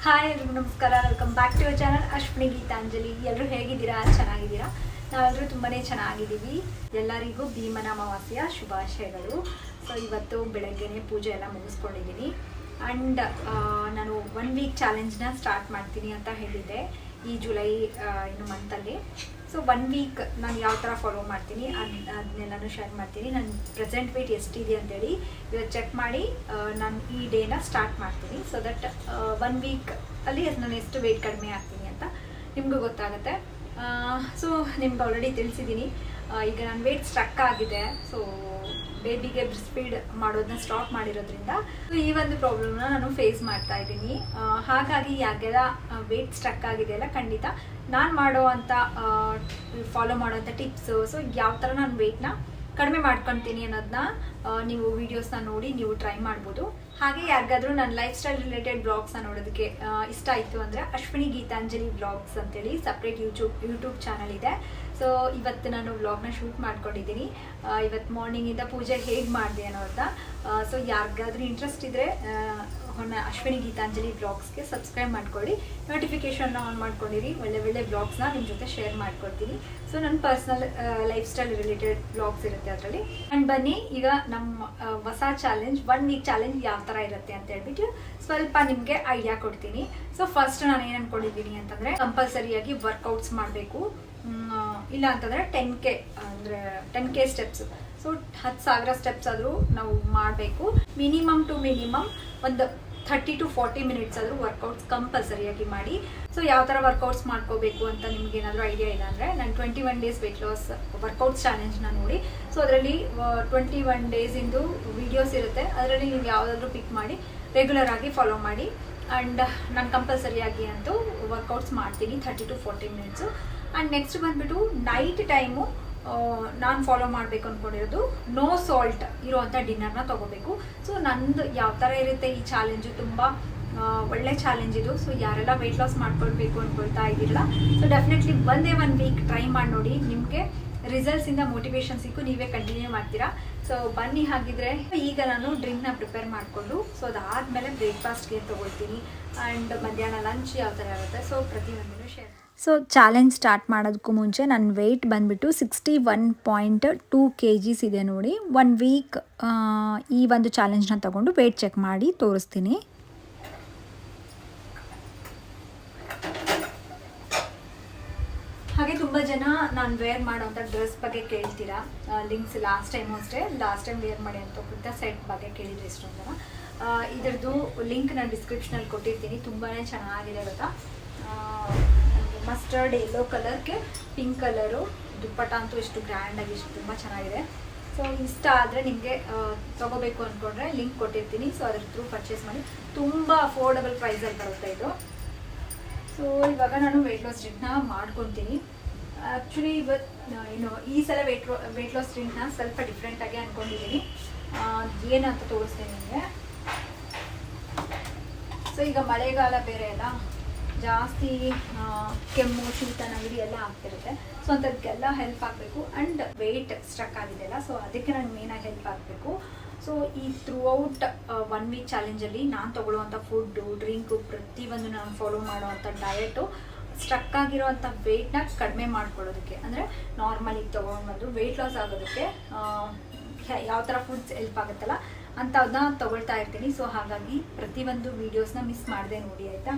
Hi ಎಲ್ರಿಗೂ ನಮಸ್ಕಾರ. Welcome back to your channel Ashwini Geetanjali. ಎಲ್ಲರೂ ಹೇಗಿದ್ದೀರಾ? ಚೆನ್ನಾಗಿದ್ದೀರಾ? ನಾವೆಲ್ಲರೂ ತುಂಬಾ ಚೆನ್ನಾಗಿದ್ದೀವಿ. ಎಲ್ಲರಿಗೂ ಭೀಮನ ಅಮಾವಾಸ್ಯೆಯ ಶುಭಾಶಯಗಳು. ಸೊ ಇವತ್ತು ಬೆಳಗ್ಗೆನೇ ಪೂಜೆ ಎಲ್ಲ ಮುಗಿಸ್ಕೊಂಡಿದ್ದೀನಿ. ಆ್ಯಂಡ್ ನಾನು 1 ವೀಕ್ ಚಾಲೆಂಜ್ನ ಸ್ಟಾರ್ಟ್ ಮಾಡ್ತೀನಿ ಅಂತ ಹೇಳಿದ್ದೆ ಈ ಜುಲೈ ಮಂತಲ್ಲಿ. ಸೊ 1 ವೀಕ್ ನಾನು ಯಾವ ಥರ ಫಾಲೋ ಮಾಡ್ತೀನಿ ಅದನ್ನೆಲ್ಲನೂ ಶೇರ್ ಮಾಡ್ತೀನಿ. ನನ್ನ ಪ್ರೆಸೆಂಟ್ ವೆಯ್ಟ್ ಎಷ್ಟಿದೆ ಅಂತೇಳಿ ಇವತ್ತು ಚೆಕ್ ಮಾಡಿ ನಾನು ಈ ಡೇನ ಸ್ಟಾರ್ಟ್ ಮಾಡ್ತೀನಿ. ಸೊ ದಟ್ 1 ವೀಕ್ ಅಲ್ಲಿ ನಾನು ಎಷ್ಟು ವೆಯ್ಟ್ ಕಡಿಮೆ ಆಗ್ತೀನಿ ಅಂತ ನಿಮಗೂ ಗೊತ್ತಾಗುತ್ತೆ. ಸೊ ನಿಮ್ಗೆ ಆಲ್ರೆಡಿ ತಿಳಿಸಿದ್ದೀನಿ, ಈಗ ನನ್ನ ವೆಯ್ಟ್ ಸ್ಟ್ರಕ್ ಆಗಿದೆ. ಸೊ ಬೇಬಿಗೆ ಬ್ರೆಸ್ಟ್ ಫೀಡ್ ಮಾಡೋದನ್ನ ಸ್ಟಾಪ್ ಮಾಡಿರೋದ್ರಿಂದ ಈ ಒಂದು ಪ್ರಾಬ್ಲಮ್ನ ನಾನು ಫೇಸ್ ಮಾಡ್ತಾ ಇದ್ದೀನಿ. ಹಾಗಾಗಿ ಯಾರಿಗೆಲ್ಲ ವೆಯ್ಟ್ ಸ್ಟ್ರಕ್ ಆಗಿದೆಯಲ್ಲ, ಖಂಡಿತ ನಾನು ಮಾಡೋ ಅಂಥ ಫಾಲೋ ಮಾಡೋವಂಥ ಟಿಪ್ಸು, ಸೊ ಯಾವ ಥರ ನಾನು ವೆಯ್ಟ್ನ ಕಡಿಮೆ ಮಾಡ್ಕೊತೀನಿ ಅನ್ನೋದನ್ನ ನೀವು ವೀಡಿಯೋಸ್ನ ನೋಡಿ ನೀವು ಟ್ರೈ ಮಾಡ್ಬೋದು. ಹಾಗೆ ಯಾರಿಗಾದ್ರೂ ನನ್ನ ಲೈಫ್ ಸ್ಟೈಲ್ ರಿಲೇಟೆಡ್ ಬ್ಲಾಗ್ಸ್ನ ನೋಡೋದಕ್ಕೆ ಇಷ್ಟ ಆಯಿತು ಅಂದರೆ ಅಶ್ವಿನಿ ಗೀತಾಂಜಲಿ ಬ್ಲಾಗ್ಸ್ ಅಂತೇಳಿ ಸಪ್ರೇಟ್ ಯೂಟ್ಯೂಬ್ ಚಾನಲ್ ಇದೆ. ಸೊ ಇವತ್ತು ನಾನು ವ್ಲಾಗ್ನ ಶೂಟ್ ಮಾಡ್ಕೊಂಡಿದ್ದೀನಿ. ಇವತ್ತು ಮಾರ್ನಿಂಗಿಂದ ಪೂಜೆ ಹೇಗೆ ಮಾಡಿದೆ ಅನ್ನೋದನ್ನ. ಸೊ ಯಾರಿಗಾದ್ರೂ ಇಂಟ್ರೆಸ್ಟ್ ಇದ್ದರೆ ಅಶ್ವಿನಿ ಗೀತಾಂಜಲಿ ಬ್ಲಾಗ್ಸ್ಗೆ ಸಬ್ಸ್ಕ್ರೈಬ್ ಮಾಡ್ಕೊಳ್ಳಿ, ನೋಟಿಫಿಕೇಷನ್ನ ಆನ್ ಮಾಡ್ಕೊಂಡಿರಿ. ಒಳ್ಳೆ ಬ್ಲಾಗ್ಸ್ನ ನಿಮ್ಮ ಜೊತೆ ಶೇರ್ ಮಾಡ್ಕೊಡ್ತೀನಿ. ಸೊ ನನ್ನ personal life style related blogs ಇರುತ್ತೆ ಅದರಲ್ಲಿ. ಆ್ಯಂಡ್ ಬನ್ನಿ, ಈಗ ನಮ್ಮ ಹೊಸ ಚಾಲೆಂಜ್ 1 ವೀಕ್ ಚಾಲೆಂಜ್ ಯಾವ ಥರ ಇರುತ್ತೆ ಅಂತ ಹೇಳ್ಬಿಟ್ಟು ಸ್ವಲ್ಪ ನಿಮಗೆ ಐಡಿಯಾ ಕೊಡ್ತೀನಿ. ಸೊ ಫಸ್ಟ್ ನಾನು ಏನು ಅಂದ್ಕೊಂಡಿದ್ದೀನಿ ಅಂತಂದರೆ, ಕಂಪಲ್ಸರಿಯಾಗಿ ವರ್ಕೌಟ್ಸ್ ಮಾಡಬೇಕು. ಇಲ್ಲ ಅಂತಂದರೆ 10K ಸ್ಟೆಪ್ಸ್. ಸೊ 10,000 ಸ್ಟೆಪ್ಸ್ ಆದರೂ ನಾವು ಮಾಡಬೇಕು. ಮಿನಿಮಮ್ ಒಂದು 30 to 40 ಮಿನಿಟ್ಸ್ ಆದರೂ ವರ್ಕೌಟ್ಸ್ ಕಂಪಲ್ಸರಿಯಾಗಿ ಮಾಡಿ. ಸೊ ಯಾವ ಥರ ವರ್ಕೌಟ್ಸ್ ಮಾಡ್ಕೋಬೇಕು ಅಂತ ನಿಮ್ಗೆ ಏನಾದರೂ ಐಡಿಯಾ ಇಲ್ಲ ಅಂದರೆ, ನಾನು 21 ಡೇಸ್ ವೆಯ್ಟ್ ಲಾಸ್ ವರ್ಕೌಟ್ಸ್ ಚಾಲೆಂಜ್ನ ನೋಡಿ. ಸೊ ಅದರಲ್ಲಿ 21 ಡೇಸಿಂದು ವೀಡಿಯೋಸ್ ಇರುತ್ತೆ. ಅದರಲ್ಲಿ ನೀವು ಯಾವುದಾದ್ರೂ ಪಿಕ್ ಮಾಡಿ ರೆಗ್ಯುಲರ್ ಆಗಿ ಫಾಲೋ ಮಾಡಿ. ಆ್ಯಂಡ್ ನಾನು ಕಂಪಲ್ಸರಿಯಾಗಿ ಅಂತೂ ವರ್ಕೌಟ್ಸ್ ಮಾಡ್ತೀನಿ 30 to 40 ಮಿನಿಟ್ಸು. ಆ್ಯಂಡ್ ನೆಕ್ಸ್ಟ್ ಬಂದುಬಿಟ್ಟು ನೈಟ್ ಟೈಮು ನಾನು ಫಾಲೋ ಮಾಡಬೇಕು ಅಂದ್ಕೊಂಡಿರೋದು ನೋ ಸಾಲ್ಟ್ ಇರೋವಂಥ ಡಿನ್ನರ್ನ ತೊಗೋಬೇಕು. ಸೊ ನಂದು ಯಾವ ಥರ ಇರುತ್ತೆ ಈ ಚಾಲೆಂಜು, ತುಂಬ ಒಳ್ಳೆ ಚಾಲೆಂಜ್ ಇದು. ಸೊ ಯಾರೆಲ್ಲ ವೆಯ್ಟ್ ಲಾಸ್ ಮಾಡ್ಕೊಳ್ಬೇಕು ಅಂದ್ಕೊಳ್ತಾ ಇದ್ದೀರಲ್ಲ, ಸೊ ಡೆಫಿನೆಟ್ಲಿ 1 ವೀಕ್ ಟ್ರೈ ಮಾಡಿ ನೋಡಿ. ನಿಮಗೆ ರಿಸಲ್ಟ್ಸಿಂದ ಮೋಟಿವೇಶನ್ ಸಿಕ್ಕು ನೀವೇ ಕಂಟಿನ್ಯೂ ಮಾಡ್ತೀರಾ. ಸೊ ಬನ್ನಿ, ಹಾಗಿದ್ರೆ ಈಗ ನಾನು ಡ್ರಿಂಕ್ನ ಪ್ರಿಪೇರ್ ಮಾಡಿಕೊಂಡು, ಸೊ ಅದಾದಮೇಲೆ ಬ್ರೇಕ್ಫಾಸ್ಟ್ಗೆ ತೊಗೊಳ್ತೀನಿ. ಆ್ಯಂಡ್ ಮಧ್ಯಾಹ್ನ ಲಂಚ್ ಯಾವ ಥರ ಇರುತ್ತೆ, ಸೊ ಪ್ರತಿಯೊಂದನ್ನು ಶೇರ್. ಸೊ ಚಾಲೆಂಜ್ ಸ್ಟಾರ್ಟ್ ಮಾಡೋದಕ್ಕೂ ಮುಂಚೆ ನನ್ನ ವೆಯ್ಟ್ ಬಂದುಬಿಟ್ಟು 61.2 kgs ಇದೆ ನೋಡಿ. 1 ವೀಕ್ ಈ ಒಂದು ಚಾಲೆಂಜ್ನ ತೊಗೊಂಡು ವೆಯ್ಟ್ ಚೆಕ್ ಮಾಡಿ ತೋರಿಸ್ತೀನಿ. ಹಾಗೆ ತುಂಬ ಜನ ನಾನು ವೇರ್ ಮಾಡೋವಂಥ ಡ್ರೆಸ್ ಬಗ್ಗೆ ಕೇಳ್ತೀರಾ. ಲಿಂಕ್ಸ್ ಲಾಸ್ಟ್ ಟೈಮ್ ವೇರ್ ಮಾಡಿ ಅಂತ ಕುರ್ತಾ ಸೆಟ್ ಬಗ್ಗೆ ಕೇಳಿದ್ರೆ ಎಷ್ಟೊಂದು ಜನ. ಇದರದ್ದು ಲಿಂಕ್ ನಾನು ಡಿಸ್ಕ್ರಿಪ್ಷನಲ್ಲಿ ಕೊಟ್ಟಿರ್ತೀನಿ. ತುಂಬಾ ಚೆನ್ನಾಗಿದೆ ಗೊತ್ತಾ. ಮಸ್ಟರ್ಡ್ ಯೆಲ್ಲೋ ಕಲರ್ಗೆ ಪಿಂಕ್ ಕಲರು ದುಪ್ಪಟ್ಟ ಅಂತೂ ಎಷ್ಟು ಗ್ರ್ಯಾಂಡಾಗಿ ಎಷ್ಟು ತುಂಬ ಚೆನ್ನಾಗಿದೆ. ಸೊ ಇಷ್ಟ ಆದರೆ ನಿಮಗೆ ತೊಗೋಬೇಕು ಅಂದ್ಕೊಂಡ್ರೆ ಲಿಂಕ್ ಕೊಟ್ಟಿರ್ತೀನಿ. ಸೊ ಅದ್ರ ಥ್ರೂ ಪರ್ಚೇಸ್ ಮಾಡಿ. ತುಂಬ ಅಫೋರ್ಡಬಲ್ ಪ್ರೈಸಲ್ಲಿ ಬರುತ್ತೆ ಇದು. ಸೊ ಇವಾಗ ನಾನು ವೆಯ್ಟ್ ಲಾಸ್ ಡ್ರಿಂಕ್ನ ಮಾಡ್ಕೊತೀನಿ. ಆ್ಯಕ್ಚುಲಿ ಇವತ್ತು ಈ ಸಲ ವೆಯ್ಟ್ ಲಾಸ್ ಡ್ರಿಂಕ್ನ ಸ್ವಲ್ಪ ಡಿಫ್ರೆಂಟಾಗಿ ಅಂದ್ಕೊಂಡಿದ್ದೀನಿ. ಏನಂತ ತೋರಿಸ್ತೀನಿ ನಿಮಗೆ. ಸೊ ಈಗ ಮಳೆಗಾಲ ಬೇರೆ ಅಲ್ಲ, ಜಾಸ್ತಿ ಕೆಮ್ಮು, ಶೀತ, ನೆಗಡಿ ಎಲ್ಲ ಆಗ್ತಿರುತ್ತೆ. ಸೊ ಅಂಥದ್ದಕ್ಕೆಲ್ಲ ಹೆಲ್ಪ್ ಆಗಬೇಕು. ಆ್ಯಂಡ್ ವೆಯ್ಟ್ ಸ್ಟ್ರಕ್ ಆಗಿದೆಯಲ್ಲ, ಸೊ ಅದಕ್ಕೆ ನನಗೆ ಮೇನಾಗಿ ಹೆಲ್ಪ್ ಆಗಬೇಕು. ಸೊ ಈ ಥ್ರೂಔಟ್ 1 ವೀಕ್ ಚಾಲೆಂಜಲ್ಲಿ ನಾನು ತೊಗೊಳ್ಳೋವಂಥ ಫುಡ್ಡು, ಡ್ರಿಂಕು, ಪ್ರತಿಯೊಂದು ನಾನು ಫಾಲೋ ಮಾಡೋವಂಥ ಡಯಟು ಸ್ಟ್ರಕ್ ಆಗಿರೋವಂಥ ವೆಯ್ಟ್ನ ಕಡಿಮೆ ಮಾಡ್ಕೊಳ್ಳೋದಕ್ಕೆ, ಅಂದರೆ ನಾರ್ಮಲಿಗೆ ತೊಗೊಂಡ್ಬಂದು ವೆಯ್ಟ್ ಲಾಸ್ ಆಗೋದಕ್ಕೆ ಯಾವ ಥರ ಫುಡ್ಸ್ ಹೆಲ್ಪ್ ಆಗುತ್ತಲ್ಲ ಅಂಥದನ್ನ ತೊಗೊಳ್ತಾ ಇರ್ತೀನಿ. ಸೊ ಹಾಗಾಗಿ ಪ್ರತಿಯೊಂದು ವೀಡಿಯೋಸ್ನ ಮಿಸ್ ಮಾಡದೆ ನೋಡಿ, ಆಯಿತಾ.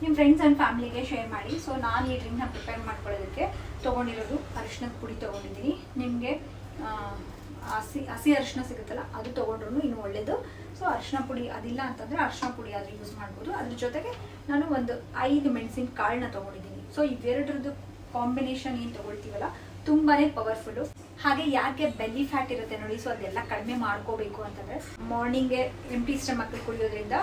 ನಿಮ್ಮ ಫ್ರೆಂಡ್ಸ್ ಆ್ಯಂಡ್ ಫ್ಯಾಮಿಲಿಗೆ ಶೇರ್ ಮಾಡಿ. ಸೊ ನಾನು ಈ ಡ್ರಿಂಕ್ನ ಪ್ರಿಪೇರ್ ಮಾಡ್ಕೊಳ್ಳೋದಕ್ಕೆ ತೊಗೊಂಡಿರೋದು ಅರಿಶಿಣದ ಪುಡಿ ತೊಗೊಂಡಿದ್ದೀನಿ. ನಿಮಗೆ ಹಸಿ ಅರಿಶಿಣ ಸಿಗುತ್ತಲ್ಲ, ಅದು ತೊಗೊಂಡ್ರು ಇನ್ನೂ ಒಳ್ಳೆಯದು. ಸೊ ಅರಿಶಿಣ ಪುಡಿ ಅದಿಲ್ಲ ಅಂತಂದರೆ ಅರಿಶಿಣ ಪುಡಿ ಆದರೂ ಯೂಸ್ ಮಾಡ್ಬೋದು. ಅದ್ರ ಜೊತೆಗೆ ನಾನು ಒಂದು 5 ಮೆಣಸಿನ ಕಾಳನ್ನ ತೊಗೊಂಡಿದ್ದೀನಿ. ಸೊ ಇವೆರಡರದ್ದು ಕಾಂಬಿನೇಷನ್ ಏನು ತೊಗೊಳ್ತೀವಲ್ಲ, ತುಂಬಾ ಪವರ್ಫುಲ್ಲು. ಹಾಗೆ ಯಾಕೆ ಬೆಲ್ಲಿ ಫ್ಯಾಟ್ ಇರುತ್ತೆ ನೋಡಿ, ಸೊ ಅದೆಲ್ಲ ಕಡಿಮೆ ಮಾಡ್ಕೋಬೇಕು ಅಂತಂದರೆ ಮಾರ್ನಿಂಗ್ಗೆ ಎಂಟಿ ಸ್ಟಮಕ್ ಕುಡಿಯೋದ್ರಿಂದ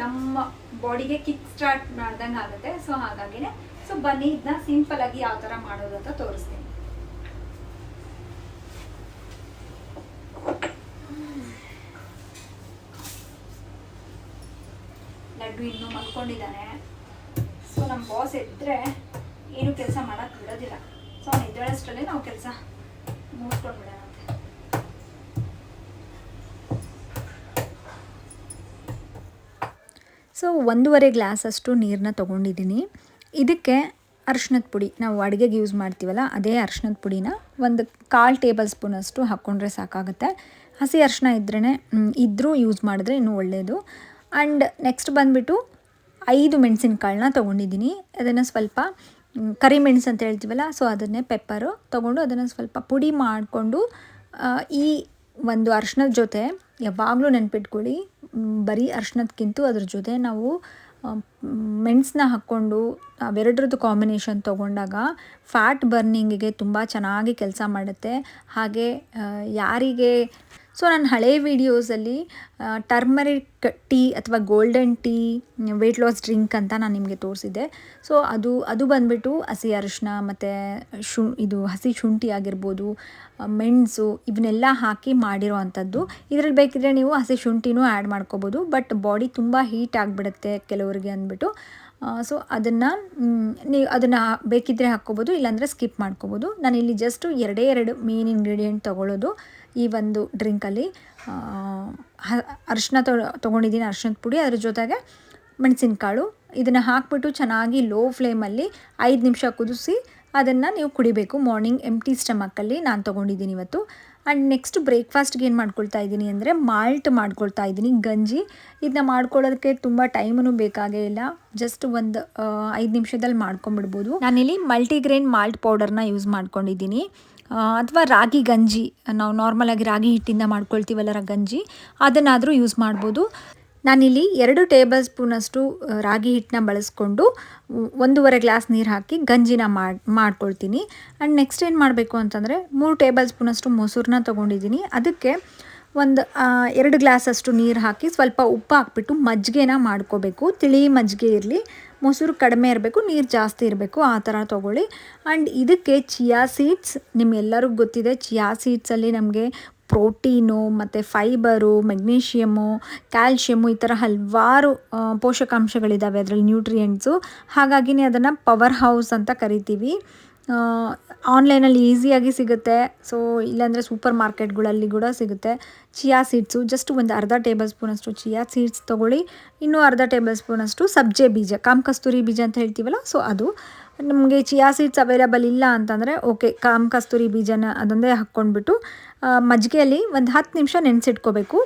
ನಮ್ಮ ಬಾಡಿಗೆ ಕಿಕ್ ಸ್ಟಾರ್ಟ್ ಮಾಡ್ದಂಗೆ ಆಗುತ್ತೆ. ಸೊ ಹಾಗಾಗಿನೇ ಸೊ ಬನ್ನಿ ಇದನ್ನ ಸಿಂಪಲಾಗಿ ಯಾವ ಥರ ಮಾಡೋದು ಅಂತ ತೋರಿಸ್ತೀನಿ. ಲಡ್ಡು ಇನ್ನೂ ಮಲ್ಕೊಂಡಿದ್ದಾನೆ. ಸೊ ನಮ್ಮ ಬಾಸ್ ಎದ್ದರೆ ಏನು ಕೆಲಸ ಮಾಡೋಕ್ಕೆ ಬಿಡೋದಿಲ್ಲ. ಸೊ ಅವ್ನು ಎದ್ದೇಳಷ್ಟರಲ್ಲೇ ನಾವು ಕೆಲಸ ಮುಗಿಸ್ಕೊಂಡ್ಬಿಡೋಣ ಅಂತ. ಸೊ 1.5 ಗ್ಲಾಸಷ್ಟು ನೀರನ್ನ ತೊಗೊಂಡಿದ್ದೀನಿ. ಇದಕ್ಕೆ ಅರಿಶಿಣದ ಪುಡಿ, ನಾವು ಅಡುಗೆಗೆ ಯೂಸ್ ಮಾಡ್ತೀವಲ್ಲ ಅದೇ ಅರಿಶಿಣದ ಪುಡಿನ ಒಂದು 1/4 ಟೇಬಲ್ ಸ್ಪೂನಷ್ಟು ಹಾಕ್ಕೊಂಡ್ರೆ ಸಾಕಾಗುತ್ತೆ. ಹಸಿ ಅರಿಶಿಣ ಇದ್ದರೂ ಯೂಸ್ ಮಾಡಿದ್ರೆ ಇನ್ನೂ ಒಳ್ಳೆಯದು. ಆ್ಯಂಡ್ ನೆಕ್ಸ್ಟ್ ಬಂದುಬಿಟ್ಟು 5 ಮೆಣಸಿನ್ಕಾಳನ್ನ ತೊಗೊಂಡಿದ್ದೀನಿ. ಅದನ್ನು ಸ್ವಲ್ಪ ಕರಿಮೆಣಸು ಅಂತ ಹೇಳ್ತೀವಲ್ಲ, ಸೊ ಅದನ್ನೇ ಪೆಪ್ಪರು ತೊಗೊಂಡು ಅದನ್ನು ಸ್ವಲ್ಪ ಪುಡಿ ಮಾಡಿಕೊಂಡು ಈ ಒಂದು ಅರಿಶಿಣದ ಜೊತೆ ಯಾವಾಗಲೂ ನೆನ್ಪಿಟ್ಕೊಳ್ಳಿ, ಬರೀ ಅರಿಶಿಣದಕ್ಕಿಂತ ಅದ್ರ ಜೊತೆ ನಾವು ಮೆಣಸನ್ನ ಹಾಕ್ಕೊಂಡು ಅವೆರಡರದ್ದು ಕಾಂಬಿನೇಷನ್ ತೊಗೊಂಡಾಗ ಫ್ಯಾಟ್ ಬರ್ನಿಂಗಿಗೆ ತುಂಬ ಚೆನ್ನಾಗಿ ಕೆಲಸ ಮಾಡುತ್ತೆ. ಹಾಗೆ ಯಾರಿಗೆ ನಾನು ಹಳೆ ವೀಡಿಯೋಸಲ್ಲಿ ಟರ್ಮರಿಕ್ ಟೀ ಅಥವಾ golden tea weight loss drink ಅಂತ ನಾನು ನಿಮಗೆ ತೋರಿಸಿದ್ದೆ. ಸೊ ಅದು ಬಂದುಬಿಟ್ಟು ಹಸಿ ಅರಿಶಿಣ ಮತ್ತು ಇದು ಹಸಿ ಶುಂಠಿ ಆಗಿರ್ಬೋದು, ಮೆಣಸು ಇವನ್ನೆಲ್ಲ ಹಾಕಿ ಮಾಡಿರೋ ಅಂಥದ್ದು. ಇದರಲ್ಲಿ ಬೇಕಿದ್ರೆ ನೀವು ಹಸಿ ಶುಂಠಿನೂ ಆ್ಯಡ್ ಮಾಡ್ಕೋಬೋದು, ಬಟ್ ಬಾಡಿ ತುಂಬ ಹೀಟ್ ಆಗಿಬಿಡುತ್ತೆ ಕೆಲವರಿಗೆ ಅಂದ್ಬಿಟ್ಟು. ಸೊ ಅದನ್ನು ಬೇಕಿದ್ದರೆ ಹಾಕ್ಕೋಬೋದು, ಇಲ್ಲಾಂದರೆ ಸ್ಕಿಪ್ ಮಾಡ್ಕೋಬೋದು. ನಾನಿಲ್ಲಿ ಜಸ್ಟು 2 ಮೇನ್ ಇಂಗ್ರೀಡಿಯೆಂಟ್ ತೊಗೊಳ್ಳೋದು ಈ ಒಂದು ಡ್ರಿಂಕಲ್ಲಿ. ಅರಿಶಿನ ತೊಗೊಂಡಿದ್ದೀನಿ, ಅರಿಶಿನದ ಪುಡಿ, ಅದ್ರ ಜೊತೆಗೆ ಮೆಣಸಿನಕಾಳು. ಇದನ್ನು ಹಾಕ್ಬಿಟ್ಟು ಚೆನ್ನಾಗಿ ಲೋ ಫ್ಲೇಮಲ್ಲಿ 5 ನಿಮಿಷ ಕುದಿಸಿ ಅದನ್ನು ನೀವು ಕುಡಿಬೇಕು. ಮಾರ್ನಿಂಗ್ ಎಂಪ್ಟಿ ಸ್ಟಮಕ್ಕಲ್ಲಿ ನಾನು ತೊಗೊಂಡಿದ್ದೀನಿ ಇವತ್ತು. ಆ್ಯಂಡ್ ನೆಕ್ಸ್ಟ್ ಬ್ರೇಕ್ಫಾಸ್ಟ್ಗೆ ಏನು ಮಾಡ್ಕೊಳ್ತಾ ಇದ್ದೀನಿ ಅಂದರೆ ಮಾಲ್ಟ್ ಮಾಡ್ಕೊಳ್ತಾ ಇದ್ದೀನಿ, ಗಂಜಿ. ಇದನ್ನ ಮಾಡ್ಕೊಳ್ಳೋದಕ್ಕೆ ತುಂಬ ಟೈಮೂ ಬೇಕಾಗೇ ಇಲ್ಲ, ಜಸ್ಟ್ ಒಂದು 5 ನಿಮಿಷದಲ್ಲಿ ಮಾಡ್ಕೊಂಬಿಡ್ಬೋದು. ನಾನಿಲ್ಲಿ ಮಲ್ಟಿಗ್ರೇನ್ ಮಾಲ್ಟ್ ಪೌಡರ್ನ ಯೂಸ್ ಮಾಡ್ಕೊಂಡಿದ್ದೀನಿ, ಅಥವಾ ರಾಗಿ ಗಂಜಿ, ನಾವು ನಾರ್ಮಲಾಗಿ ರಾಗಿ ಹಿಟ್ಟಿಂದ ಮಾಡ್ಕೊಳ್ತೀವಲ್ಲ ಗಂಜಿ, ಅದನ್ನಾದರೂ ಯೂಸ್ ಮಾಡ್ಬೋದು. ನಾನಿಲ್ಲಿ 2 ಟೇಬಲ್ ಸ್ಪೂನಷ್ಟು ರಾಗಿ ಹಿಟ್ಟನ್ನ ಬಳಸ್ಕೊಂಡು 1.5 ಗ್ಲಾಸ್ ನೀರು ಹಾಕಿ ಗಂಜಿನ ಮಾಡ್ಕೊಳ್ತೀನಿ. ಆ್ಯಂಡ್ ನೆಕ್ಸ್ಟ್ ಏನು ಮಾಡಬೇಕು ಅಂತಂದರೆ 3 ಟೇಬಲ್ ಸ್ಪೂನಷ್ಟು ಮೊಸರನ್ನ ತೊಗೊಂಡಿದ್ದೀನಿ. ಅದಕ್ಕೆ ಒಂದು 2 ಗ್ಲಾಸಷ್ಟು ನೀರು ಹಾಕಿ ಸ್ವಲ್ಪ ಉಪ್ಪು ಹಾಕ್ಬಿಟ್ಟು ಮಜ್ಜಿಗೆನ ಮಾಡ್ಕೋಬೇಕು. ತಿಳಿ ಮಜ್ಜಿಗೆ ಇರಲಿ, ಮೊಸರು ಕಡಿಮೆ ಇರಬೇಕು, ನೀರು ಜಾಸ್ತಿ ಇರಬೇಕು, ಆ ಥರ ತೊಗೊಳ್ಳಿ. ಆ್ಯಂಡ್ ಇದಕ್ಕೆ ಚಿಯಾ ಸೀಡ್ಸ್, ನಿಮ್ಗೆಲ್ಲರಿಗೂ ಗೊತ್ತಿದೆ ಚಿಯಾ ಸೀಡ್ಸಲ್ಲಿ ನಮಗೆ ಪ್ರೋಟೀನು ಮತ್ತು ಫೈಬರು, ಮೆಗ್ನೀಷಿಯಮು, ಕ್ಯಾಲ್ಶಿಯಮು, ಈ ಥರ ಹಲವಾರು ಪೋಷಕಾಂಶಗಳಿದ್ದಾವೆ ಅದರಲ್ಲಿ, ನ್ಯೂಟ್ರಿಯೆಂಟ್ಸು. ಹಾಗಾಗಿನೇ ಅದನ್ನು ಪವರ್ ಹೌಸ್ ಅಂತ ಕರಿತೀವಿ. ಆನ್ಲೈನಲ್ಲಿ ಈಸಿಯಾಗಿ ಸಿಗುತ್ತೆ, ಸೊ ಇಲ್ಲಾಂದರೆ ಸೂಪರ್ ಮಾರ್ಕೆಟ್ಗಳಲ್ಲಿ ಕೂಡ ಸಿಗುತ್ತೆ. ಚಿಯಾ ಸೀಡ್ಸು ಜಸ್ಟ್ ಒಂದು ಅರ್ಧ ಟೇಬಲ್ ಸ್ಪೂನಷ್ಟು ಚಿಯಾ ಸೀಡ್ಸ್ ತೊಗೊಳ್ಳಿ. ಇನ್ನೂ ಅರ್ಧ ಟೇಬಲ್ ಸ್ಪೂನಷ್ಟು ಸಬ್ಜೆ ಬೀಜ, ಕಾಮಕಸ್ತೂರಿ ಬೀಜ ಅಂತ ಹೇಳ್ತೀವಲ್ಲ, ಸೊ ಅದು. ನಮಗೆ ಚಿಯಾ ಸೀಡ್ಸ್ ಅವೈಲಬಲ್ ಇಲ್ಲ ಅಂತಂದರೆ ಓಕೆ, ಕಾಮಕಸ್ತೂರಿ ಬೀಜನ ಅದೊಂದೇ ಹಾಕ್ಕೊಂಡ್ಬಿಟ್ಟು ಮಜ್ಜಿಗೆಯಲ್ಲಿ ಒಂದು 10 ನಿಮಿಷ ನೆನೆಸಿಟ್ಕೋಬೇಕು.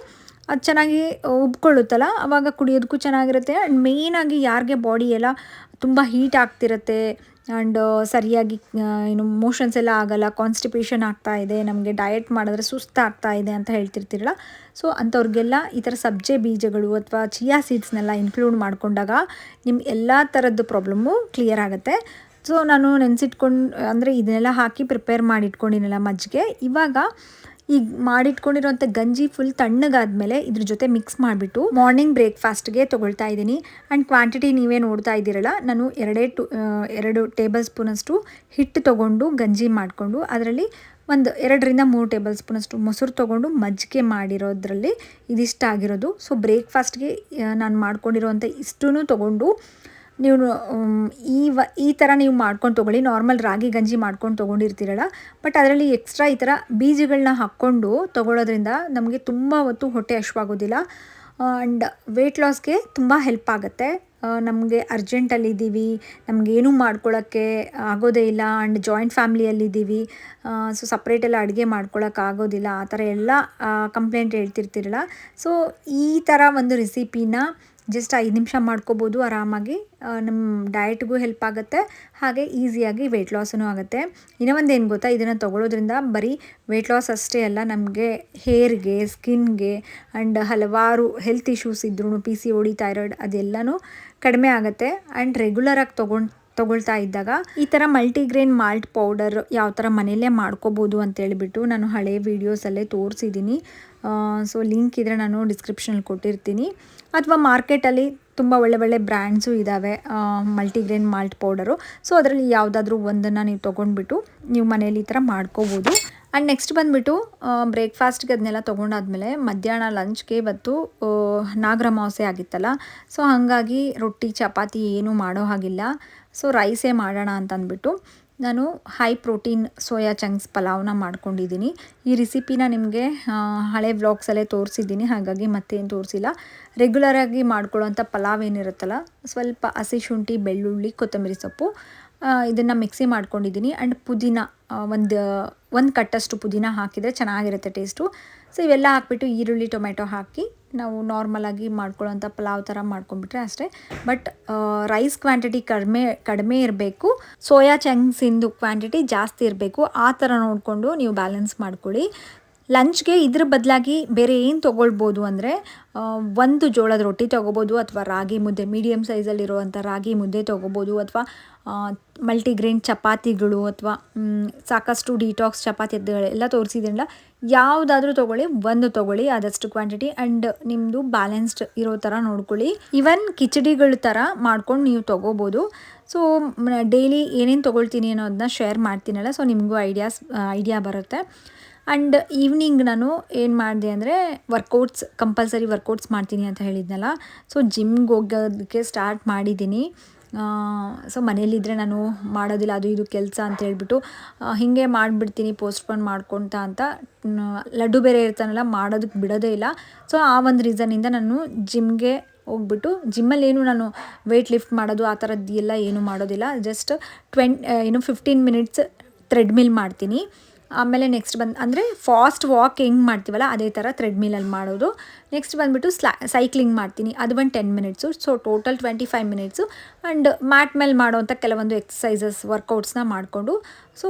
ಅದು ಚೆನ್ನಾಗಿ ಉಬ್ಕೊಳ್ಳುತ್ತಲ್ಲ, ಆವಾಗ ಕುಡಿಯೋದಕ್ಕೂ ಚೆನ್ನಾಗಿರುತ್ತೆ. ಆ್ಯಂಡ್ ಮೇಯ್ನಾಗಿ ಯಾರಿಗೆ ಬಾಡಿ ಎಲ್ಲ ತುಂಬ ಹೀಟ್ ಆಗ್ತಿರುತ್ತೆ ಆ್ಯಂಡ್ ಸರಿಯಾಗಿ ಮೋಷನ್ಸ್ ಎಲ್ಲ ಆಗೋಲ್ಲ, ಕಾನ್ಸ್ಟಿಪೇಷನ್ ಆಗ್ತಾ ಇದೆ, ನಮಗೆ ಡಯಟ್ ಮಾಡಿದ್ರೆ ಸುಸ್ತಾಗ್ತಾ ಇದೆ ಅಂತ ಹೇಳ್ತಿರ್ತೀರಲ್ಲ, ಸೊ ಅಂಥವ್ರಿಗೆಲ್ಲ ಈ ಥರ ಸಬ್ಜೆ ಬೀಜಗಳು ಅಥವಾ ಚಿಯಾ ಸೀಡ್ಸ್ನೆಲ್ಲ ಇನ್ಕ್ಲೂಡ್ ಮಾಡಿಕೊಂಡಾಗ ನಿಮ್ಮ ಎಲ್ಲ ಥರದ್ದು ಪ್ರಾಬ್ಲಮ್ಮು ಕ್ಲಿಯರ್ ಆಗುತ್ತೆ. ಸೊ ನಾನು ನೆನೆಸಿಟ್ಕೊಂಡು ಅಂದರೆ ಇದನ್ನೆಲ್ಲ ಹಾಕಿ ಪ್ರಿಪೇರ್ ಮಾಡಿಟ್ಕೊಂಡಿನಲ್ಲ ಮಜ್ಜಿಗೆ, ಇವಾಗ ಈಗ ಮಾಡಿಟ್ಕೊಂಡಿರೋಂಥ ಗಂಜಿ ಫುಲ್ ತಣ್ಣಗಾದ್ಮೇಲೆ ಇದ್ರ ಜೊತೆ ಮಿಕ್ಸ್ ಮಾಡಿಬಿಟ್ಟು ಮಾರ್ನಿಂಗ್ ಬ್ರೇಕ್ಫಾಸ್ಟ್ಗೆ ತೊಗೊಳ್ತಾ ಇದ್ದೀನಿ. ಆ್ಯಂಡ್ ಕ್ವಾಂಟಿಟಿ ನೀವೇ ನೋಡ್ತಾ ಇದ್ದೀರಲ್ಲ, ನಾನು 2 ಟೇಬಲ್ ಸ್ಪೂನಷ್ಟು ಹಿಟ್ಟು ತೊಗೊಂಡು ಗಂಜಿ ಮಾಡಿಕೊಂಡು ಅದರಲ್ಲಿ ಒಂದು 2-3 ಟೇಬಲ್ ಸ್ಪೂನಷ್ಟು ಮೊಸರು ತೊಗೊಂಡು ಮಜ್ಜಿಗೆ ಮಾಡಿರೋದ್ರಲ್ಲಿ ಇದಿಷ್ಟ ಆಗಿರೋದು. ಸೊ ಬ್ರೇಕ್ಫಾಸ್ಟ್ಗೆ ನಾನು ಮಾಡ್ಕೊಂಡಿರೋಂಥ ಇಷ್ಟೂ ತೊಗೊಂಡು ನೀವು ಈ ಥರ ನೀವು ಮಾಡ್ಕೊಂಡು ತೊಗೊಳ್ಳಿ. ನಾರ್ಮಲ್ ರಾಗಿ ಗಂಜಿ ಮಾಡ್ಕೊಂಡು ತೊಗೊಂಡಿರ್ತೀರಲ್ಲ, ಬಟ್ ಅದರಲ್ಲಿ ಎಕ್ಸ್ಟ್ರಾ ಈ ಥರ ಬೀಜಗಳನ್ನ ಹಾಕ್ಕೊಂಡು ತೊಗೊಳ್ಳೋದ್ರಿಂದ ನಮಗೆ ತುಂಬ ಹೊತ್ತು ಹೊಟ್ಟೆ ಹಶ್ವಾಗೋದಿಲ್ಲ. ಆ್ಯಂಡ್ ವೆಯ್ಟ್ ಲಾಸ್ಗೆ ತುಂಬ ಹೆಲ್ಪ್ ಆಗುತ್ತೆ. ನಮಗೆ ಅರ್ಜೆಂಟಲ್ಲಿದ್ದೀವಿ, ನಮಗೇನೂ ಮಾಡ್ಕೊಳ್ಳೋಕ್ಕೆ ಆಗೋದೇ ಇಲ್ಲ, ಆ್ಯಂಡ್ ಜಾಯಿಂಟ್ ಫ್ಯಾಮ್ಲಿಯಲ್ಲಿದ್ದೀವಿ, ಸೊ ಸಪ್ರೇಟೆಲ್ಲ ಅಡುಗೆ ಮಾಡ್ಕೊಳ್ಳೋಕ್ಕಾಗೋದಿಲ್ಲ, ಆ ಥರ ಎಲ್ಲ ಕಂಪ್ಲೇಂಟ್ ಹೇಳ್ತಿರ್ತೀರಲ್ಲ, ಸೊ ಈ ಥರ ಒಂದು ರೆಸಿಪಿನ ಜಸ್ಟ್ 5 ನಿಮಿಷ ಮಾಡ್ಕೋಬೋದು ಆರಾಮಾಗಿ. ನಮ್ಮ ಡಯಟ್ಗೂ ಹೆಲ್ಪ್ ಆಗುತ್ತೆ, ಹಾಗೆ ಈಸಿಯಾಗಿ ವೆಯ್ಟ್ ಲಾಸೂ ಆಗುತ್ತೆ. ಇನ್ನೂ ಒಂದು ಏನು ಗೊತ್ತಾ, ಇದನ್ನು ತೊಗೊಳ್ಳೋದ್ರಿಂದ ಬರೀ ವೆಯ್ಟ್ ಲಾಸ್ ಅಷ್ಟೇ ಅಲ್ಲ, ನಮಗೆ ಹೇರ್ಗೆ, ಸ್ಕಿನ್ಗೆ ಆ್ಯಂಡ್ ಹಲವಾರು ಹೆಲ್ತ್ ಇಶ್ಯೂಸ್ ಇದ್ರೂ PCOD, ಥೈರಾಯ್ಡ್ ಅದೆಲ್ಲನೂ ಕಡಿಮೆ ಆಗುತ್ತೆ. ಆ್ಯಂಡ್ ರೆಗ್ಯುಲರಾಗಿ ತೊಗೊಳ್ತಾ ಇದ್ದಾಗ ಈ ಥರ ಮಲ್ಟಿಗ್ರೇನ್ ಮಾಲ್ಟ್ ಪೌಡರ್ ಯಾವ ಥರ ಮನೆಯಲ್ಲೇ ಮಾಡ್ಕೋಬೋದು ಅಂತೇಳಿಬಿಟ್ಟು ನಾನು ಹಳೆ ವೀಡಿಯೋಸಲ್ಲೇ ತೋರಿಸಿದ್ದೀನಿ. ಸೊ ಲಿಂಕ್ ಇದ್ದರೆ ನಾನು ಡಿಸ್ಕ್ರಿಪ್ಷನಲ್ಲಿ ಕೊಟ್ಟಿರ್ತೀನಿ. ಅಥವಾ ಮಾರ್ಕೆಟಲ್ಲಿ ತುಂಬ ಒಳ್ಳೆ ಬ್ರ್ಯಾಂಡ್ಸು ಇದ್ದಾವೆ ಮಲ್ಟಿಗ್ರೇನ್ ಮಾಲ್ಟ್ ಪೌಡರು. ಸೊ ಅದರಲ್ಲಿ ಯಾವುದಾದ್ರೂ ಒಂದನ್ನು ನೀವು ತೊಗೊಂಡ್ಬಿಟ್ಟು ನೀವು ಮನೇಲಿ ಈ ಥರ ಮಾಡ್ಕೋಬೋದು. ಆ್ಯಂಡ್ ನೆಕ್ಸ್ಟ್ ಬಂದುಬಿಟ್ಟು ಬ್ರೇಕ್ಫಾಸ್ಟ್ಗೆ ಅದನ್ನೆಲ್ಲ ತೊಗೊಂಡಾದ್ಮೇಲೆ ಮಧ್ಯಾಹ್ನ ಲಂಚ್ಗೆ ಇವತ್ತು ನಾಗರ ಅಮಾವಾಸ್ಯೆ ಆಗಿತ್ತಲ್ಲ, ಸೊ ಹಾಗಾಗಿ ರೊಟ್ಟಿ ಚಪಾತಿ ಏನೂ ಮಾಡೋ ಹಾಗಿಲ್ಲ, ಸೊ ರೈಸೇ ಮಾಡೋಣ ಅಂತಂದ್ಬಿಟ್ಟು ನಾನು ಹೈ ಪ್ರೋಟೀನ್ ಸೋಯಾ ಚಂಕ್ಸ್ ಪಲಾವ್ನ ಮಾಡ್ಕೊಂಡಿದ್ದೀನಿ. ಈ ರೆಸಿಪಿನ ನಿಮಗೆ ಹಳೆ ವ್ಲಾಗ್ಸಲ್ಲೇ ತೋರಿಸಿದ್ದೀನಿ, ಹಾಗಾಗಿ ಮತ್ತೇನು ತೋರಿಸಿಲ್ಲ. ರೆಗ್ಯುಲರಾಗಿ ಮಾಡ್ಕೊಳ್ಳೋವಂಥ ಪಲಾವ್ ಏನಿರುತ್ತಲ್ಲ, ಸ್ವಲ್ಪ ಹಸಿ ಶುಂಠಿ, ಬೆಳ್ಳುಳ್ಳಿ, ಕೊತ್ತಂಬರಿ ಸೊಪ್ಪು ಇದನ್ನು ಮಿಕ್ಸಿ ಮಾಡ್ಕೊಂಡಿದ್ದೀನಿ. ಆ್ಯಂಡ್ ಪುದೀನ ಒಂದು ಕಟ್ಟಷ್ಟು ಪುದೀನ ಹಾಕಿದರೆ ಚೆನ್ನಾಗಿರುತ್ತೆ ಟೇಸ್ಟು. ಸೊ ಇವೆಲ್ಲ ಹಾಕಿಬಿಟ್ಟು ಈರುಳ್ಳಿ, ಟೊಮೆಟೊ ಹಾಕಿ ನಾವು ನಾರ್ಮಲಾಗಿ ಮಾಡ್ಕೊಳ್ಳೋಂಥ ಪಲಾವ್ ಥರ ಮಾಡ್ಕೊಂಡ್ಬಿಟ್ರೆ ಅಷ್ಟೇ. ಬಟ್ ರೈಸ್ ಕ್ವಾಂಟಿಟಿ ಕಡಿಮೆ ಇರಬೇಕು, ಸೋಯಾ ಚಂಕ್ಸಿಂದು ಕ್ವಾಂಟಿಟಿ ಜಾಸ್ತಿ ಇರಬೇಕು. ಆ ಥರ ನೋಡಿಕೊಂಡು ನೀವು ಬ್ಯಾಲೆನ್ಸ್ ಮಾಡ್ಕೊಳ್ಳಿ. ಲಂಚ್ಗೆ ಇದ್ರ ಬದಲಾಗಿ ಬೇರೆ ಏನು ತೊಗೊಳ್ಬೋದು ಅಂದರೆ, ಒಂದು ಜೋಳದ ರೊಟ್ಟಿ ತೊಗೋಬೋದು, ಅಥವಾ ರಾಗಿ ಮುದ್ದೆ, ಮೀಡಿಯಮ್ ಸೈಜಲ್ಲಿರುವಂಥ ರಾಗಿ ಮುದ್ದೆ ತೊಗೋಬೋದು, ಅಥವಾ ಮಲ್ಟಿಗ್ರೇನ್ ಚಪಾತಿಗಳು, ಅಥವಾ ಸಾಕಷ್ಟು ಡಿಟಾಕ್ಸ್ ಚಪಾತಿ ಎಲ್ಲ ತೋರಿಸಿದ್ರಲ್ಲ, ಯಾವುದಾದ್ರೂ ತೊಗೊಳ್ಳಿ, ಆದಷ್ಟು ಕ್ವಾಂಟಿಟಿ. ಆ್ಯಂಡ್ ನಿಮ್ಮದು ಬ್ಯಾಲೆನ್ಸ್ಡ್ ಇರೋ ಥರ ನೋಡ್ಕೊಳ್ಳಿ. ಈವನ್ ಕಿಚಡಿಗಳ ಥರ ಮಾಡ್ಕೊಂಡು ನೀವು ತೊಗೋಬೋದು. ಸೊ ಡೈಲಿ ಏನೇನು ತೊಗೊಳ್ತೀನಿ ಅನ್ನೋದನ್ನ ಶೇರ್ ಮಾಡ್ತೀನಲ್ಲ, ಸೊ ನಿಮಗೂ ಐಡಿಯಾ ಬರುತ್ತೆ. ಆ್ಯಂಡ್ ಈವ್ನಿಂಗ್ ನಾನು ಏನು ಮಾಡಿದೆ ಅಂದರೆ, ಕಂಪಲ್ಸರಿ ವರ್ಕೌಟ್ಸ್ ಮಾಡ್ತೀನಿ ಅಂತ ಹೇಳಿದ್ನಲ್ಲ, ಸೊ ಜಿಮ್ಗೆ ಹೋಗೋದಕ್ಕೆ ಸ್ಟಾರ್ಟ್ ಮಾಡಿದ್ದೀನಿ. ಸೊ ಮನೇಲಿದ್ದರೆ ನಾನು ಮಾಡೋದಿಲ್ಲ, ಅದು ಇದು ಕೆಲಸ ಅಂತ ಹೇಳ್ಬಿಟ್ಟು ಹೀಗೆ ಮಾಡಿಬಿಡ್ತೀನಿ, ಪೋಸ್ಟ್ಪೋನ್ ಮಾಡ್ಕೊತ ಅಂತ. ಲಡ್ಡು ಬೇರೆ ಇರ್ತಾನಲ್ಲ, ಮಾಡೋದಕ್ಕೆ ಬಿಡೋದೇ ಇಲ್ಲ. ಸೊ ಆ ಒಂದು ರೀಸನ್ನಿಂದ ನಾನು ಜಿಮ್ಗೆ ಹೋಗ್ಬಿಟ್ಟು, ಜಿಮ್ಮಲ್ಲೇನು ನಾನು ವೆಯ್ಟ್ ಲಿಫ್ಟ್ ಮಾಡೋದು ಆ ಥರದ್ದು ಎಲ್ಲ ಏನೂ ಮಾಡೋದಿಲ್ಲ. ಜಸ್ಟ್ 15 ಮಿನಿಟ್ಸ್ ಥ್ರೆಡ್ಮಿಲ್ ಮಾಡ್ತೀನಿ. ಆಮೇಲೆ ನೆಕ್ಸ್ಟ್ ಅಂದರೆ ಫಾಸ್ಟ್ ವಾಕ್ ಹೆಂಗೆ ಮಾಡ್ತೀವಲ್ಲ ಅದೇ ಥರ ಥ್ರೆಡ್ಮಿಲಲ್ಲಿ ಮಾಡೋದು. ನೆಕ್ಸ್ಟ್ ಬಂದುಬಿಟ್ಟು ಸೈಕ್ಲಿಂಗ್ ಮಾಡ್ತೀನಿ, ಅದು ಒಂದು 10 minutes. So total 25 minutes. And mat ಮೇಲೆ ಮಾಡೋವಂಥ ಕೆಲವೊಂದು ಎಕ್ಸಸೈಸಸ್, ವರ್ಕೌಟ್ಸ್ನ ಮಾಡಿಕೊಂಡು, ಸೊ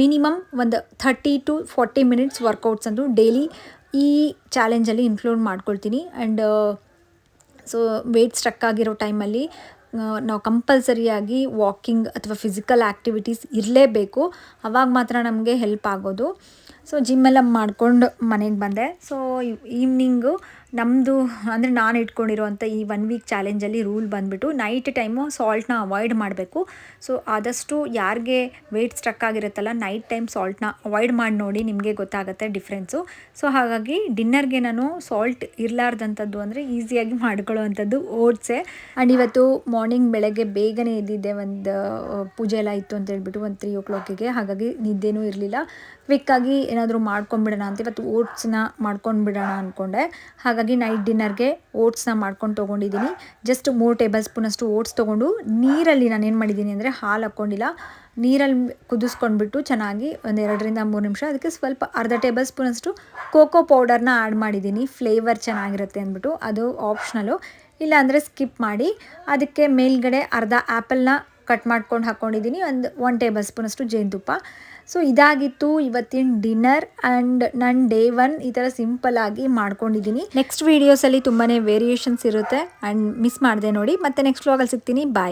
ಮಿನಿಮಮ್ ಒಂದು 30 to 40 ಮಿನಿಟ್ಸ್ ವರ್ಕೌಟ್ಸ್ ಅಂದು ಡೈಲಿ ಈ ಚಾಲೆಂಜಲ್ಲಿ ಇನ್ಕ್ಲೂಡ್ ಮಾಡ್ಕೊಳ್ತೀನಿ. ಆ್ಯಂಡ್ ಸೊ ವೆಯ್ಟ್ ಸ್ಟ್ರಕ್ ಆಗಿರೋ ಟೈಮಲ್ಲಿ ನಾವು ಕಂಪಲ್ಸರಿಯಾಗಿ ವಾಕಿಂಗ್ ಅಥವಾ ಫಿಸಿಕಲ್ ಆ್ಯಕ್ಟಿವಿಟೀಸ್ ಇರಲೇಬೇಕು, ಅವಾಗ ಮಾತ್ರ ನಮಗೆ ಹೆಲ್ಪ್ ಆಗೋದು. ಸೊ ಜಿಮ್ಮೆಲ್ಲ ಮಾಡ್ಕೊಂಡು ಮನೆಗೆ ಬಂದೆ. ಸೊ ಈವ್ನಿಂಗು ನಮ್ಮದು ಅಂದರೆ ನಾನು ಇಟ್ಕೊಂಡಿರೋವಂಥ ಈ 1 ವೀಕ್ ಚಾಲೆಂಜಲ್ಲಿ ರೂಲ್ ಬಂದುಬಿಟ್ಟು, ನೈಟ್ ಟೈಮು ಸಾಲ್ಟ್ನ ಅವಾಯ್ಡ್ ಮಾಡಬೇಕು. ಸೊ ಆದಷ್ಟು ಯಾರಿಗೆ ವೆಯ್ಟ್ ಸ್ಟ್ರಕ್ ಆಗಿರುತ್ತಲ್ಲ, ನೈಟ್ ಟೈಮ್ ಸಾಲ್ಟ್ನ ಅವಾಯ್ಡ್ ಮಾಡಿ ನೋಡಿ, ನಿಮಗೆ ಗೊತ್ತಾಗುತ್ತೆ ಡಿಫ್ರೆನ್ಸು. ಸೊ ಹಾಗಾಗಿ ಡಿನ್ನರ್ಗೆ ನಾನು ಸಾಲ್ಟ್ ಇರಲಾರ್ದಂಥದ್ದು ಅಂದರೆ ಈಸಿಯಾಗಿ ಮಾಡ್ಕೊಳ್ಳೋವಂಥದ್ದು ಓಟ್ಸೆ. ಆ್ಯಂಡ್ ಇವತ್ತು ಮಾರ್ನಿಂಗ್ ಬೆಳಗ್ಗೆ ಬೇಗನೆ ಎದ್ದಿದ್ದೆ, ಒಂದು ಪೂಜೆ ಎಲ್ಲ ಇತ್ತು ಅಂತ ಹೇಳ್ಬಿಟ್ಟು ಒಂದು 3 o'clock, ಹಾಗಾಗಿ ನಿದ್ದೆನೂ ಇರಲಿಲ್ಲ. ಕ್ವಿಕ್ಕಾಗಿ ಏನಾದರೂ ಮಾಡ್ಕೊಂಬಿಡೋಣ ಅಂತ ಇವತ್ತು ಓಟ್ಸ್ನ ಮಾಡ್ಕೊಂಡ್ಬಿಡೋಣ ಅಂದ್ಕೊಂಡೆ. ಹಾಗಾಗಿ ನೈಟ್ ಡಿನ್ನರ್ಗೆ ಓಟ್ಸ್ನ ಮಾಡ್ಕೊಂಡು ತೊಗೊಂಡಿದ್ದೀನಿ. ಜಸ್ಟ್ 3 ಟೇಬಲ್ ಸ್ಪೂನಷ್ಟು ಓಟ್ಸ್ ತೊಗೊಂಡು ನೀರಲ್ಲಿ ನಾನೇನು ಮಾಡಿದ್ದೀನಿ ಅಂದರೆ, ಹಾಲು ಹಾಕ್ಕೊಂಡಿಲ್ಲ, ನೀರಲ್ಲಿ ಕುದಿಸ್ಕೊಂಡ್ಬಿಟ್ಟು ಚೆನ್ನಾಗಿ ಒಂದು 2 ರಿಂದ 3 ನಿಮಿಷ, ಅದಕ್ಕೆ ಸ್ವಲ್ಪ ಅರ್ಧ ಟೇಬಲ್ ಸ್ಪೂನಷ್ಟು ಕೋಕೋ ಪೌಡರ್ನ ಆ್ಯಡ್ ಮಾಡಿದ್ದೀನಿ, ಫ್ಲೇವರ್ ಚೆನ್ನಾಗಿರುತ್ತೆ ಅಂದ್ಬಿಟ್ಟು. ಅದು ಆಪ್ಷನಲು, ಇಲ್ಲಾಂದರೆ ಸ್ಕಿಪ್ ಮಾಡಿ. ಅದಕ್ಕೆ ಮೇಲ್ಗಡೆ ಅರ್ಧ ಆ್ಯಪಲ್ನ ಕಟ್ ಮಾಡ್ಕೊಂಡು ಹಾಕ್ಕೊಂಡಿದ್ದೀನಿ, 1 ಟೇಬಲ್ ಸ್ಪೂನಷ್ಟು ಜೇನುತುಪ್ಪ. ಸೊ ಇದಾಗಿತ್ತು ಇವತ್ತಿನ ಡಿನ್ನರ್. ಆ್ಯಂಡ್ ನಾನು ಡೇ 1 ಈ ಥರ ಸಿಂಪಲ್ಲಾಗಿ ಮಾಡ್ಕೊಂಡಿದ್ದೀನಿ. ನೆಕ್ಸ್ಟ್ ವೀಡಿಯೋಸಲ್ಲಿ ತುಂಬಾ ವೇರಿಯೇಷನ್ಸ್ ಇರುತ್ತೆ, ಆ್ಯಂಡ್ ಮಿಸ್ ಮಾಡಿದೆ ನೋಡಿ. ಮತ್ತೆ ನೆಕ್ಸ್ಟ್ ವ್ಲಾಗಲ್ಲಿ ಸಿಗ್ತೀನಿ. ಬಾಯ್.